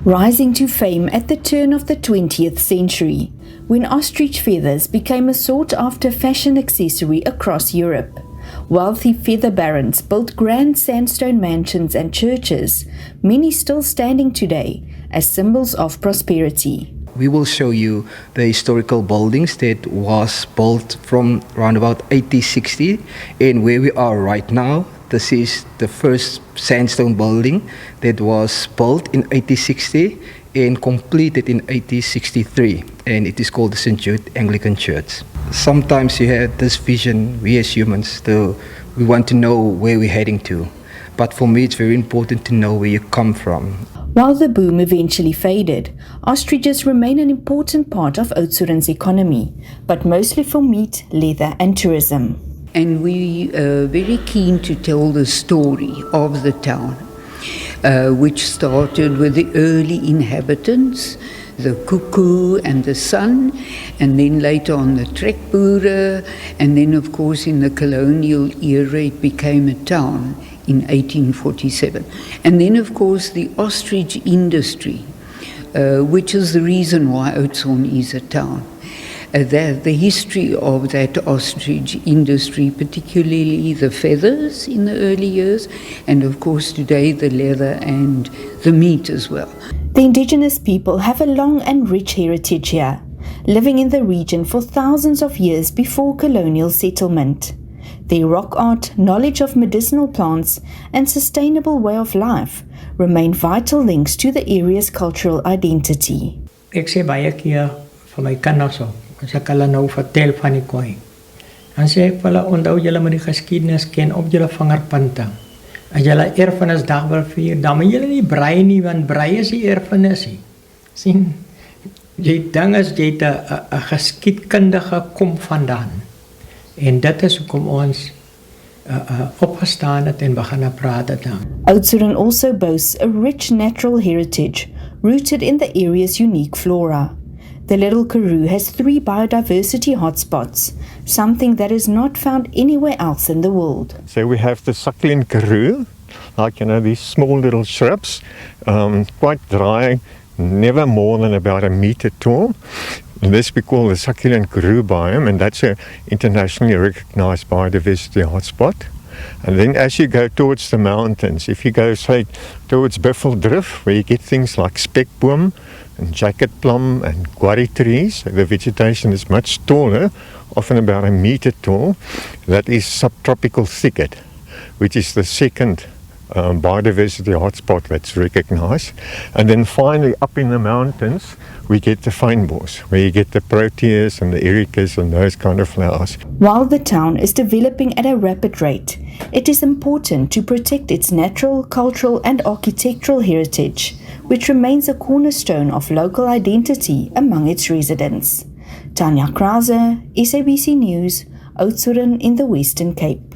Rising to fame at the turn of the 20th century, when ostrich feathers became a sought-after fashion accessory across Europe. Wealthy feather barons built grand sandstone mansions and churches, many still standing today as symbols of prosperity. We will show you the historical buildings that was built from around about 1860, and where we are right now. This is the first sandstone building that was built in 1860 and completed in 1863, and it is called the St. Jude Anglican Church. Sometimes you have this vision, we as humans, we want to know where we're heading to, but for me it's very important to know where you come from. While the boom eventually faded, ostriches remain an important part of Oudtshoorn's economy, but mostly for meat, leather and tourism. And we are very keen to tell the story of the town, which started with the early inhabitants, the cuckoo and the sun, and then later on the trekboere, and then of course in the colonial era it became a town in 1847. And then of course the ostrich industry, which is the reason why Oudtshoorn is a town. The history of that ostrich industry, particularly the feathers in the early years, and of course today the leather and the meat as well. The indigenous people have a long and rich heritage here, living in the region for thousands of years before colonial settlement. Their rock art, knowledge of medicinal plants, and sustainable way of life remain vital links to the area's cultural identity. Ek sê baie keer vir my kinders ook, as ek hulle nou vertel van die koei. Dan sê ek vir hulle, onthou julle moet die geskiedenis ken op julle vingerpunte. As julle erfenisdag wil vier, dan moet julle nie brei nie, want brei is die erfenis. Sien, jy ding is, jy het 'n geskiedkundige kom vandaan. En dit is hoekom ons opgestaan het en begin praat het. Oudtshoorn also boasts a rich natural heritage rooted in the area's unique flora. The Little Karoo has 3 biodiversity hotspots, something that is not found anywhere else in the world. So we have the succulent karoo, like these small little shrubs, quite dry, never more than about a meter tall. And this we call the succulent karoo biome, and that's an internationally recognized biodiversity hotspot. And then as you go towards the mountains, if you go say towards Buffeldrift, where you get things like spekboom and jacket plum and guarri trees, the vegetation is much taller, often about a meter tall. That is subtropical thicket, which is the second biodiversity hotspot that's recognized. And then finally up in the mountains we get the fynbos, where you get the proteas and the ericas and those kind of flowers. While the town is developing at a rapid rate, it is important to protect its natural, cultural and architectural heritage, which remains a cornerstone of local identity among its residents. Tanya Krause, SABC News, Oudtshoorn in the Western Cape.